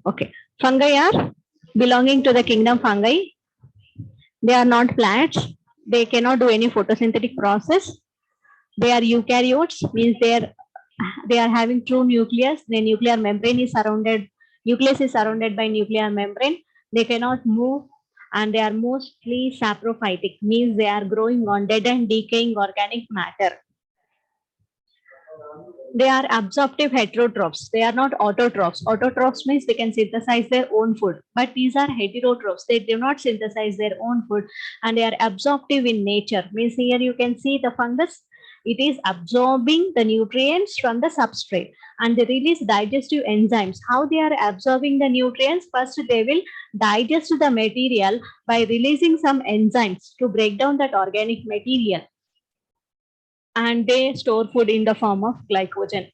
Okay, fungi are belonging to the kingdom fungi. They are not plants. They cannot do any photosynthetic process. They are eukaryotes, means they are having true nucleus. The nuclear membrane is surrounded, nucleus is surrounded by nuclear membrane. They cannot move, and they are mostly saprophytic, means they are growing on dead and decaying organic matter. They are absorptive heterotrophs. They are not autotrophs. Autotrophs means they can synthesize their own food, but these are heterotrophs. They do not synthesize their own food, and they are absorptive in nature. Means here you can see the fungus. It is absorbing the nutrients from the substrate, and they release digestive enzymes. How they are absorbing the nutrients? First, they will digest the material by releasing some enzymes to break down that organic material, and they store food in the form of glycogen.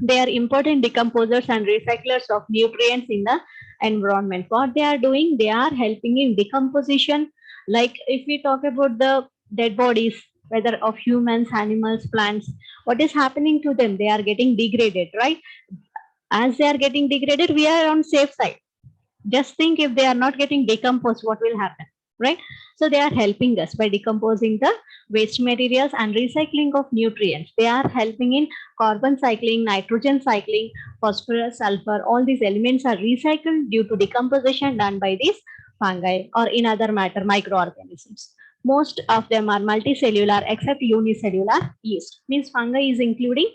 They are important decomposers and recyclers of nutrients in the environment. What they are doing, they are helping in decomposition. Like if we talk about the dead bodies, whether of humans, animals, plants, what is happening to them? They are getting degraded, right? As they are getting degraded, we are on safe side. Just think, if they are not getting decomposed, what will happen, right? So they are helping us by decomposing the waste materials and recycling of nutrients. They are helping in carbon cycling, nitrogen cycling, phosphorus, sulfur. All these elements are recycled due to decomposition done by these fungi, or in other matter, microorganisms. Most of them are multicellular except unicellular yeast. Means fungi is including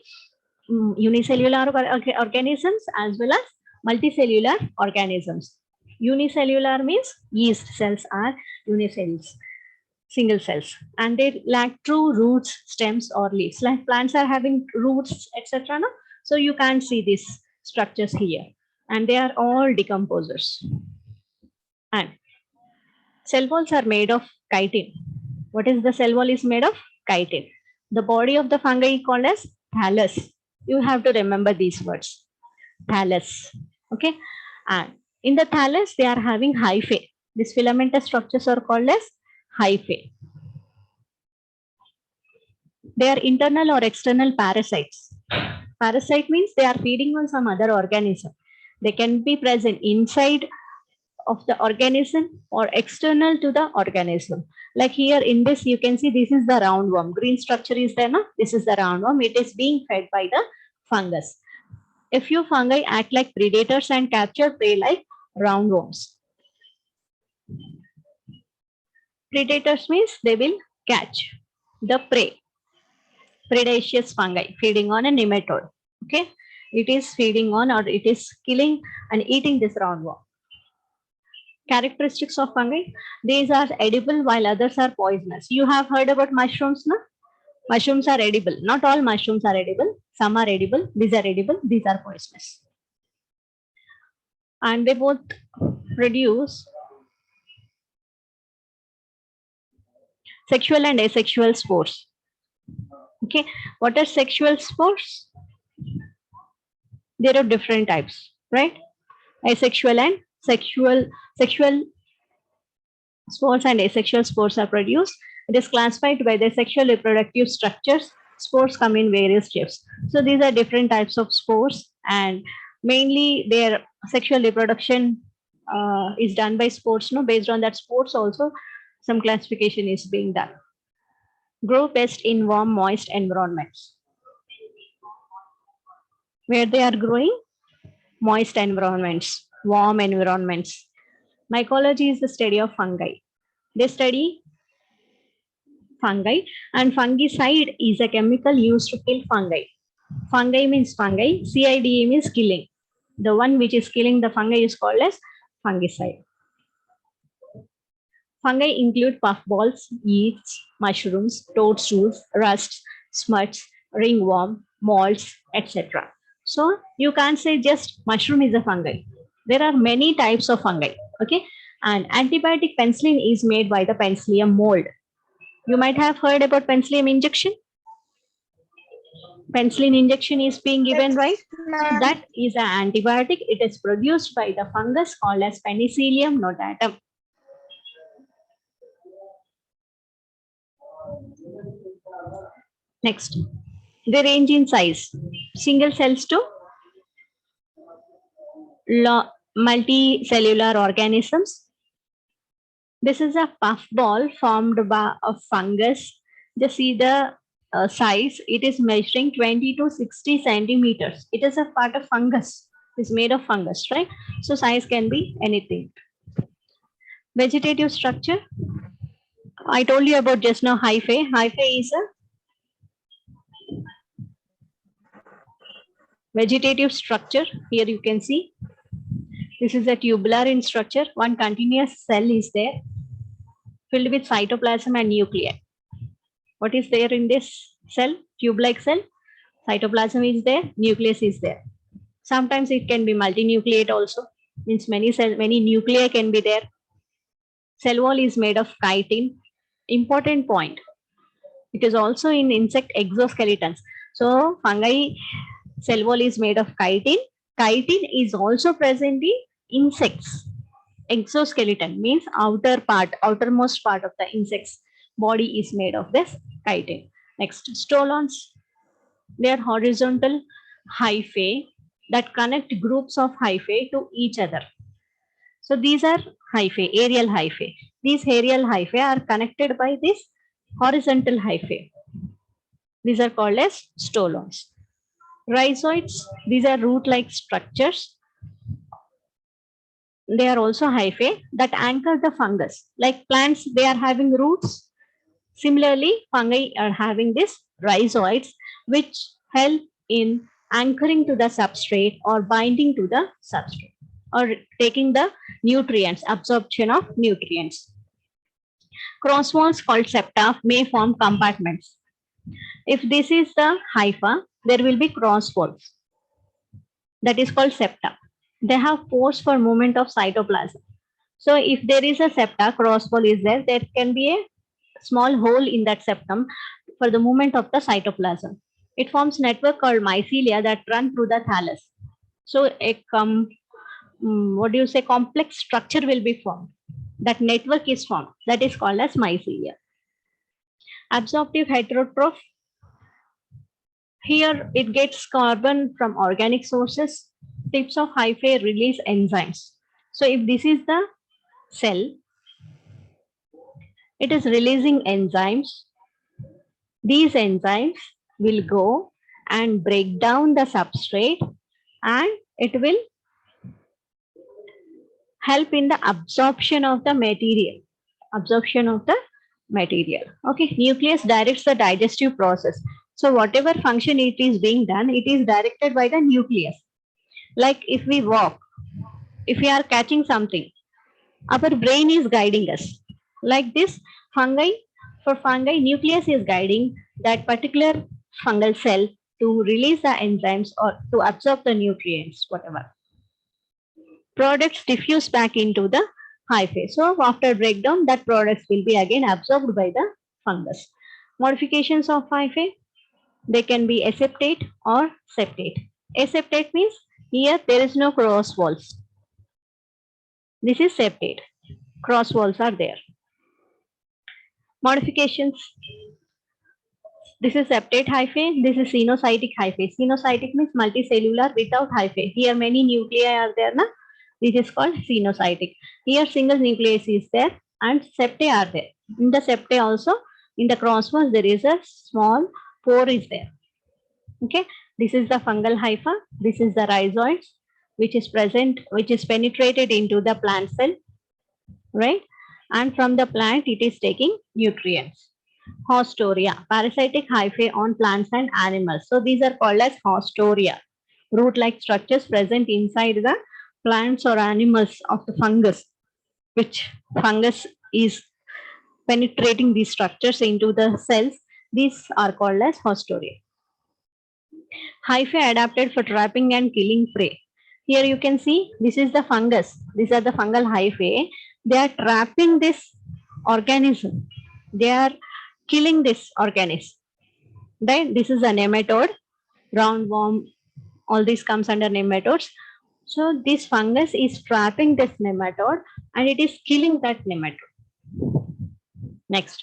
unicellular organisms as well as multicellular organisms. Unicellular means yeast cells are unicells, single cells, and they lack true roots, stems, or leaves. Like plants are having roots, etc. No? So you can't see these structures here, and they are all decomposers. And cell walls are made of chitin. What is the cell wall is made of? Chitin. The body of the fungi is called as thallus. You have to remember these words. Thallus. Okay. And in the thallus, they are having hyphae. These filamentous structures are called as hyphae. They are internal or external parasites. Parasite means they are feeding on some other organism. They can be present inside of the organism or external to the organism. Like here in this, you can see this is the roundworm. Green structure is there, no? This is the roundworm. It is being fed by the fungus. A few fungi act like predators and capture prey like roundworms. Predators means they will catch the prey. Predaceous fungi feeding on a nematode. Okay, it is feeding on, or it is killing and eating this roundworm. Characteristics of fungi: these are edible while others are poisonous. You have heard about mushrooms, no? Mushrooms are edible. Not all mushrooms are edible. Some are edible. These are edible. These are poisonous. And they both produce sexual and asexual spores. Okay, what are sexual spores? There are different types, right? Asexual and sexual spores and asexual spores are produced. It is classified by their sexual reproductive structures. Spores come in various shapes. So these are different types of spores, and mainly their sexual reproduction is done by spores. No, based on that spores also some classification is being done. Grow best in warm, moist environments. Where they are growing? Moist environments, warm environments. Mycology is the study of fungi. They study fungi, and fungicide is a chemical used to kill fungi. Fungi means fungi, CIDE means killing. The one which is killing the fungi is called as fungicide. Fungi include puffballs, yeasts, mushrooms, toadstools, rusts, smuts, ringworm, molds, etc. So you can't say just mushroom is a fungi. There are many types of fungi. Okay, and antibiotic penicillin is made by the Penicillium mold. You might have heard about penicillium injection. Penicillin injection is being given, right? So that is an antibiotic. It is produced by the fungus called as Penicillium notatum. Next, they range in size, single cells to multicellular organisms. This is a puffball formed by a fungus. Just see the size. It is measuring 20 to 60 centimeters. It is a part of fungus. It's made of fungus, right? So size can be anything. Vegetative structure. I told you about just now hyphae. Hyphae is a vegetative structure. Here you can see. This is a tubular in structure. One continuous cell is there filled with cytoplasm and nuclei. What is there in this cell? Tube-like cell. Cytoplasm is there, nucleus is there. Sometimes it can be multinucleate also. Means many nuclei can be there. Cell wall is made of chitin. Important point. It is also in insect exoskeletons. So fungi cell wall is made of chitin. Chitin is also present in insects. Exoskeleton means outermost part of the insect's body is made of this chitin. Next, stolons. They are horizontal hyphae that connect groups of hyphae to each other. So these are hyphae, aerial hyphae. These aerial hyphae are connected by this horizontal hyphae. These are called as stolons. Rhizoids, these are root-like structures. They are also hyphae that anchor the fungus. Like plants, they are having roots. Similarly, fungi are having this rhizoids, which help in anchoring to the substrate or binding to the substrate or taking the nutrients, absorption of nutrients. Cross walls called septa may form compartments. If this is the hypha, there will be cross walls. That is called septa. They have pores for movement of cytoplasm. So if there is a septa, cross wall is there, there can be a small hole in that septum for the movement of the cytoplasm. It forms network called mycelia that run through the thallus. So a complex structure will be formed. That network is formed. That is called as mycelia. Absorptive heterotroph. Here it gets carbon from organic sources. Tips of hyphae release enzymes. So if this is the cell, it is releasing enzymes. These enzymes will go and break down the substrate and it will help in the absorption of the material. Okay, nucleus directs the digestive process. So whatever function it is being done, it is directed by the nucleus. Like if we walk, if we are catching something, our brain is guiding us. Like this, for fungi, nucleus is guiding that particular fungal cell to release the enzymes or to absorb the nutrients, whatever. Products diffuse back into the hyphae. So after breakdown, that products will be again absorbed by the fungus. Modifications of hyphae, they can be aseptate or septate. Aseptate means here there is no cross walls. This is septate. Cross walls are there. Modifications. This is septate hyphae. This is cenocytic hyphae. Cenocytic means multicellular without hyphae. Here many nuclei are there. Na? This is called cenocytic. Here single nucleus is there and septae are there. In the septae also, in the cross walls, there is a small pore is there. Okay. This is the fungal hypha. This is the rhizoids, which is present, which is penetrated into the plant cell. Right. And from the plant, it is taking nutrients. Haustoria, parasitic hyphae on plants and animals. So these are called as haustoria, root-like structures present inside the plants or animals of the fungus, which fungus is penetrating these structures into the cells. These are called as haustoria. Hyphae adapted for trapping and killing prey. Here you can see this is the fungus. These are the fungal hyphae. They are trapping this organism. They are killing this organism. Right? This is a nematode, roundworm. All this comes under nematodes. So this fungus is trapping this nematode and it is killing that nematode. Next,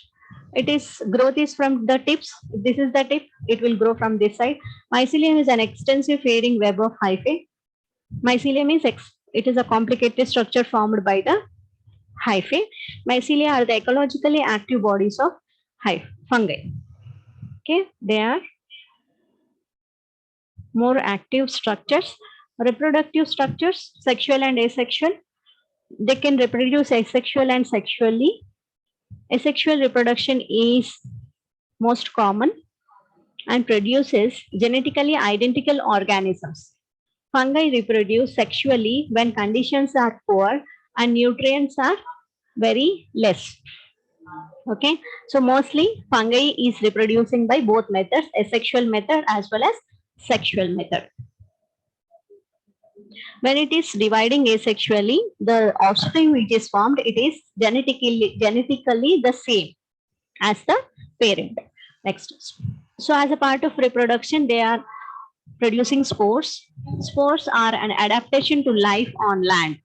It is growth is from the tips. This is the tip. It will grow from this side. Mycelium is an extensive fading web of hyphae. Mycelium is it is a complicated structure formed by the hyphae. Mycelia are the ecologically active bodies of fungi. Okay, they are more active structures. Reproductive structures, sexual and asexual. They can reproduce asexual and sexually. Asexual reproduction is most common and produces genetically identical organisms. Fungi reproduce sexually when conditions are poor and nutrients are very less. Okay, so mostly fungi is reproducing by both methods, asexual method as well as sexual method. When it is dividing asexually, the offspring which is formed, it is genetically the same as the parent. Next. So as a part of reproduction, they are producing spores. Spores are an adaptation to life on land,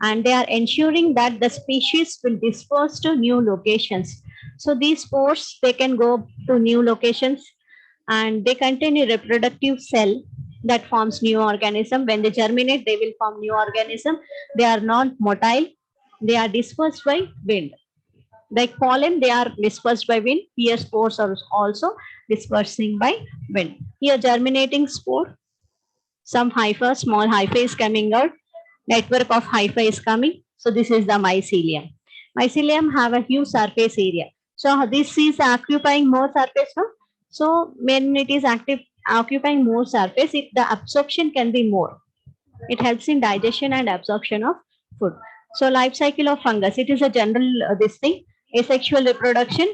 and they are ensuring that the species will disperse to new locations. So these spores, they can go to new locations, and they contain a reproductive cell that forms new organism. When they germinate, they will form new organism. They are not motile. They are dispersed by wind. Like pollen, they are dispersed by wind. Here spores are also dispersing by wind. Here germinating spore, some hypha, small hypha is coming out. Network of hypha is coming. So this is the mycelium. Mycelium have a huge surface area. So this is occupying more surface. No? So when it is active, occupying more surface, the absorption can be more. It helps in digestion and absorption of food. So life cycle of fungus, it is a general this thing. Asexual reproduction.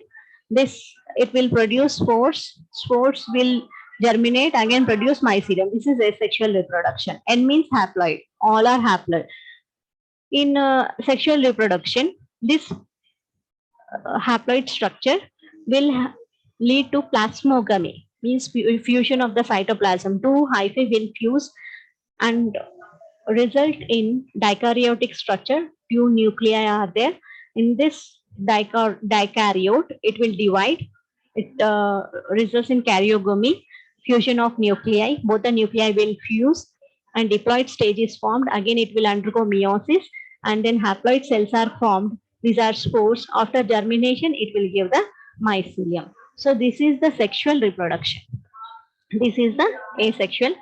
This it will produce spores. Spores will germinate, again produce mycelium. This is asexual reproduction. N means haploid. All are haploid. In sexual reproduction, this haploid structure will lead to plasmogamy, means fusion of the cytoplasm. Two hyphae will fuse and result in dikaryotic structure. Few nuclei are there. In this dikaryote, it will divide. It results in karyogamy, fusion of nuclei. Both the nuclei will fuse and diploid stage is formed. Again, it will undergo meiosis, and then haploid cells are formed. These are spores. After germination, it will give the mycelium. So this is the sexual reproduction. This is the asexual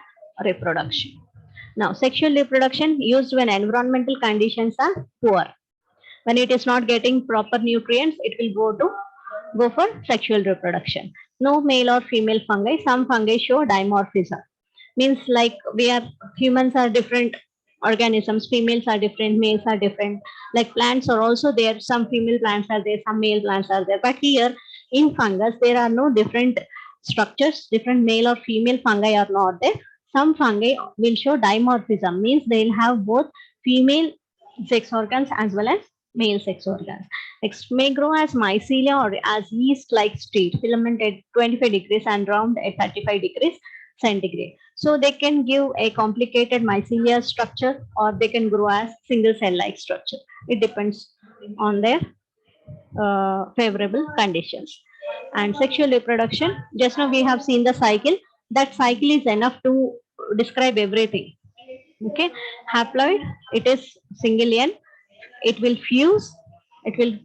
reproduction. Now, sexual reproduction used when environmental conditions are poor. When it is not getting proper nutrients, it will go for sexual reproduction. No male or female fungi. Some fungi show dimorphism. Means like humans are different organisms. Females are different. Males are different. Like plants are also there. Some female plants are there. Some male plants are there. But here in fungus, there are no different structures. Different male or female fungi are not there. Some fungi will show dimorphism, means they'll have both female sex organs as well as male sex organs. Next, may grow as mycelia or as yeast-like state, filament at 25 degrees and round at 35 degrees centigrade. So they can give a complicated mycelia structure, or they can grow as single cell-like structure. It depends on their favorable conditions. And sexual reproduction, just now we have seen the cycle. That cycle is enough to describe everything. Okay, haploid, it is single N. It will fuse. It will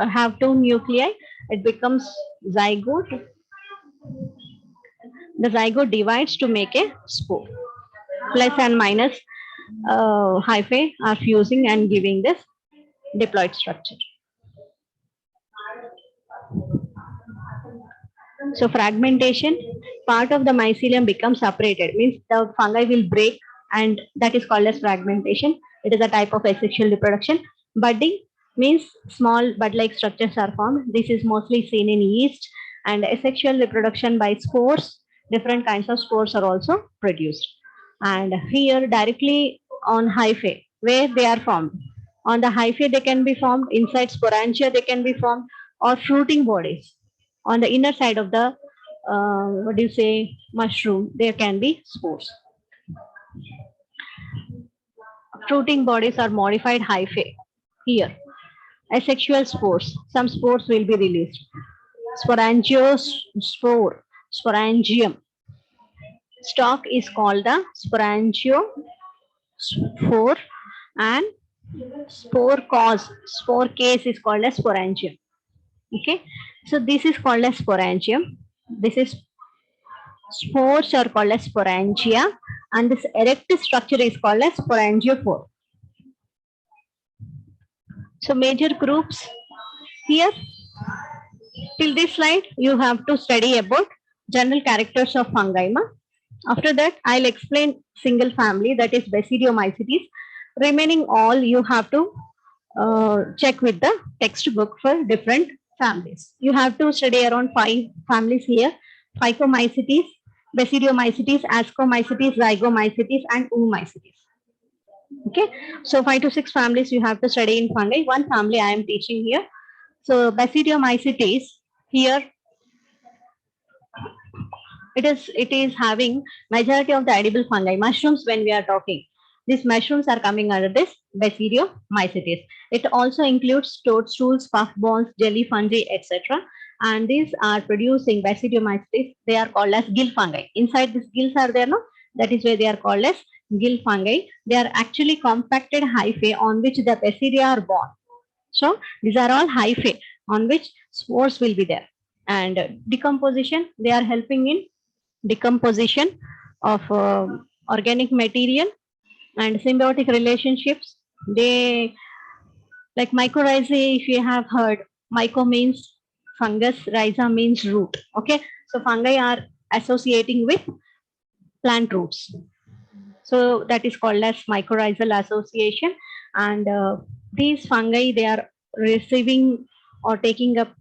have two nuclei. It becomes zygote. The zygote divides to make a spore. Plus and minus hyphae are fusing and giving this diploid structure. So fragmentation, part of the mycelium becomes separated, means the fungi will break, and that is called as fragmentation. It is a type of asexual reproduction. Budding means small bud-like structures are formed. This is mostly seen in yeast. And asexual reproduction by spores, different kinds of spores are also produced. And here directly on hyphae, where they are formed. On the hyphae they can be formed, inside sporangia they can be formed, or fruiting bodies. On the inner side of the mushroom, there can be spores. Fruiting bodies are modified hyphae. Here, asexual spores. Some spores will be released. Sporangiospore, sporangium. Stalk is called the sporangiospore, and spore case is called as sporangium. Okay, so this is called as sporangium. This is spores are called as sporangia, and this erect structure is called as sporangiophore. So major groups here. Till this slide, you have to study about general characters of fungi. After that, I'll explain single family, that is Basidiomycetes. Remaining all you have to check with the textbook for different families. You have to study around 5 families here: Phycomycetes, Basidiomycetes, Ascomycetes, Zygomycetes, and Oomycetes. Okay, so 5 to 6 families you have to study in fungi. One family I am teaching here. So Basidiomycetes here, it is having majority of the edible fungi. Mushrooms, when we are talking, these mushrooms are coming under this Basidiomycetes. It also includes toadstools, puffballs, jelly fungi, etc. And these are producing Basidiomycetes. They are called as gill fungi. Inside these gills are there, no? That is why they are called as gill fungi. They are actually compacted hyphae on which the basidia are born. So these are all hyphae on which spores will be there. And decomposition, they are helping in decomposition of organic material, and symbiotic relationships. They, like mycorrhizae, if you have heard, myco means fungus, rhiza means root. Okay, so fungi are associating with plant roots. So that is called as mycorrhizal association. And these fungi, they are receiving or taking up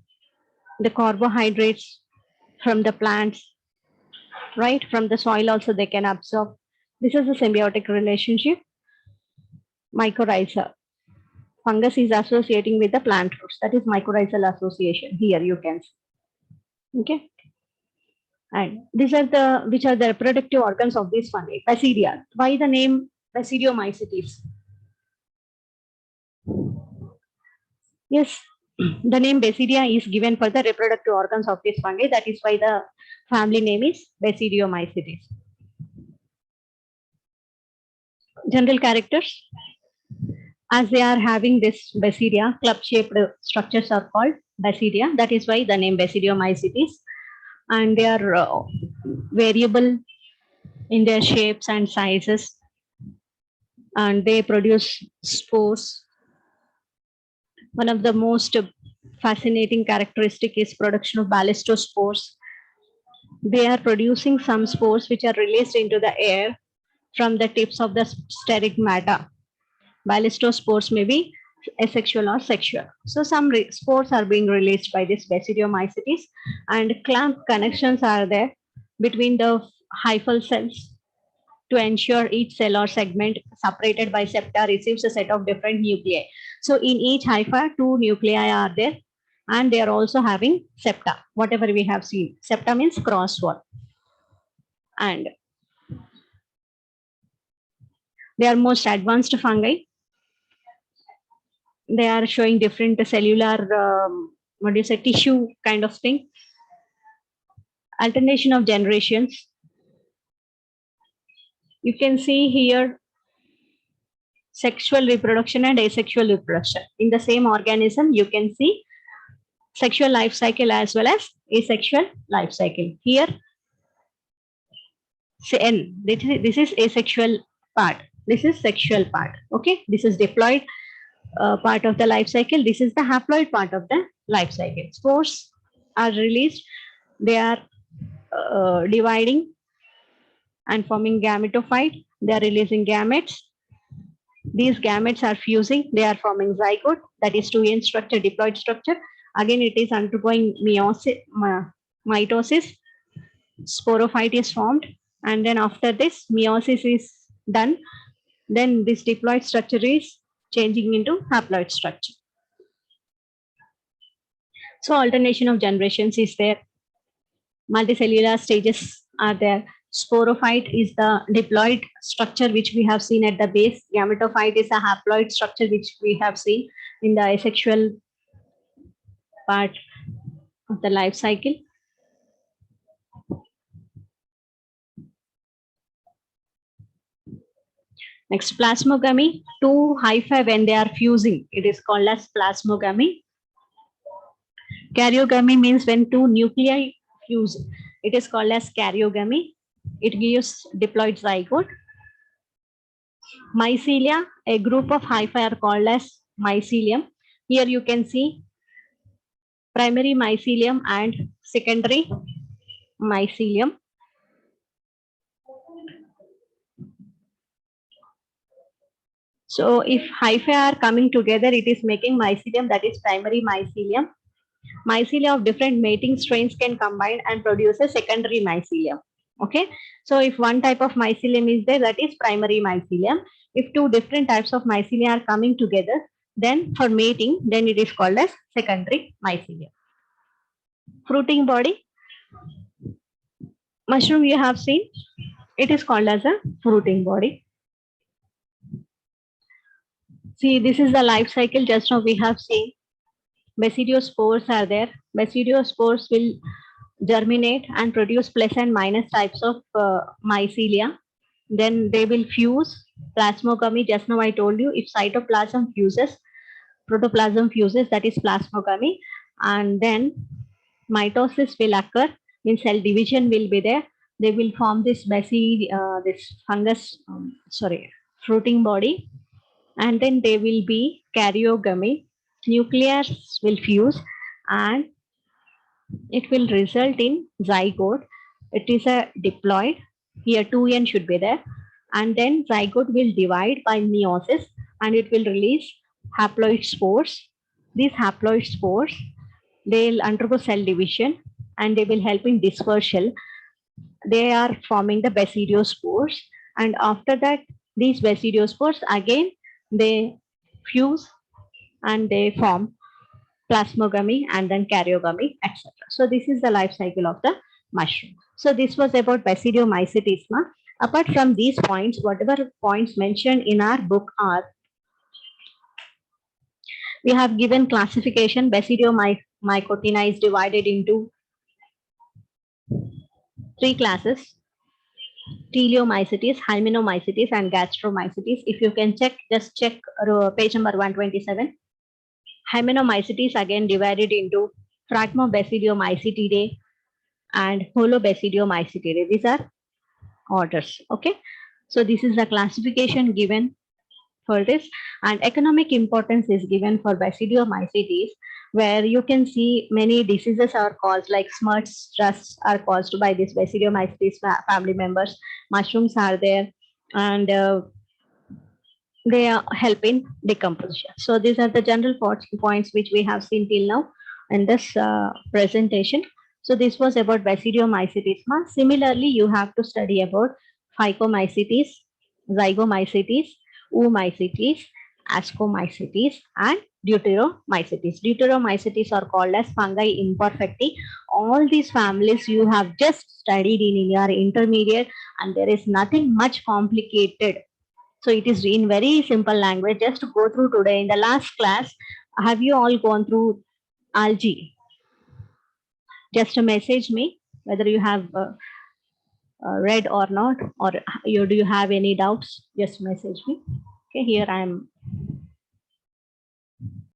the carbohydrates from the plants, right? From the soil also they can absorb. This is a symbiotic relationship. Mycorrhiza. Fungus is associating with the plant roots. That is mycorrhizal association. Here you can see. Okay. And these are the, which are the reproductive organs of these fungi. Basidia. Why the name Basidiomycetes? Yes, the name Basidia is given for the reproductive organs of this fungi. That is why the family name is Basidiomycetes. General characters. As they are having this Basidia, club-shaped structures are called Basidia. That is why the name Basidiomycetes. And they are variable in their shapes and sizes. And they produce spores. One of the most fascinating characteristic is production of ballistospores. They are producing some spores which are released into the air from the tips of the sterigmata. Ballistospores may be asexual or sexual. So some spores are being released by this Basidiomycetes, and clamp connections are there between the hyphal cells to ensure each cell or segment separated by septa receives a set of different nuclei. So in each hypha, 2 nuclei are there, and they are also having septa, whatever we have seen. Septa means cross wall. And they are most advanced fungi. They are showing different cellular, what do you say, tissue kind of thing. Alternation of generations. You can see here sexual reproduction and asexual reproduction. In the same organism, you can see sexual life cycle as well as asexual life cycle. Here, this is asexual part. This is sexual part. Okay, this is diploid part of the life cycle. This is the haploid part of the life cycle. Spores are released. They are dividing and forming gametophyte. They are releasing gametes. These gametes are fusing. They are forming zygote. That is 2n structure, diploid structure. Again, it is undergoing meiosis, mitosis. Sporophyte is formed. And then after this, meiosis is done. Then this diploid structure is changing into haploid structure. So alternation of generations is there. Multicellular stages are there. Sporophyte is the diploid structure which we have seen at the base. Gametophyte is a haploid structure which we have seen in the asexual part. of the life cycle. Next, plasmogamy. Two hyphae when they are fusing, it is called as plasmogamy. Karyogamy means when two nuclei fuse, it is called as karyogamy. It gives diploid zygote. Mycelia, a group of hyphae are called as mycelium. Here you can see primary mycelium and secondary mycelium. So if hyphae are coming together, it is making mycelium, that is primary mycelium. Mycelia of different mating strains can combine and produce a secondary mycelium. Okay, so if one type of mycelium is there, that is primary mycelium. If two different types of mycelia are coming together, then for mating, then it is called as secondary mycelium. Fruiting body, mushroom you have seen, it is called as a fruiting body. See, this is the life cycle. Just now we have seen basidiospores are there. Basidiospores will germinate and produce plus and minus types of mycelia. Then they will fuse. Plasmogamy, just now I told you, if cytoplasm fuses, protoplasm fuses, that is plasmogamy. And then mitosis will occur, means cell division will be there. They will form this this fungus, fruiting body. And then they will be karyogamy. Nucleus will fuse and it will result in zygote. It is a diploid. Here 2n should be there. And then zygote will divide by meiosis and it will release haploid spores. These haploid spores, they'll undergo cell division and they will help in dispersal. They are forming the basidiospores. And after that, these basidiospores again, they fuse and they form plasmogamy and then karyogamy, etc. So this is the life cycle of the mushroom. So this was about Basidiomycetisma. Apart from these points, whatever points mentioned in our book are, we have given classification. Basidiomycotina is divided into three classes: Teleomycetes, Hymenomycetes, and Gastromycetes. If you can check, just check page number 127. Hymenomycetes again divided into Phragmobasidiomycetidae and Holobasidiomycetidae. These are orders. Okay, so this is the classification given for this, and economic importance is given for Basidiomycetes, where you can see many diseases are caused, like smuts, rusts are caused by this Basidiomycetes family members. Mushrooms are there, and they help in decomposition. So these are the general points which we have seen till now in this presentation. So this was about Basidiomycetes. Similarly, you have to study about Phycomycetes, Zygomycetes, Oomycetes, Ascomycetes, and Deuteromycetes. Deuteromycetes are called as fungi imperfecti. All these families you have just studied in your intermediate, and there is nothing much complicated. So it is in very simple language. Just to go through today. In the last class, have you all gone through algae? Just message me whether you have read or not, or do you have any doubts? Just message me. Okay, here I am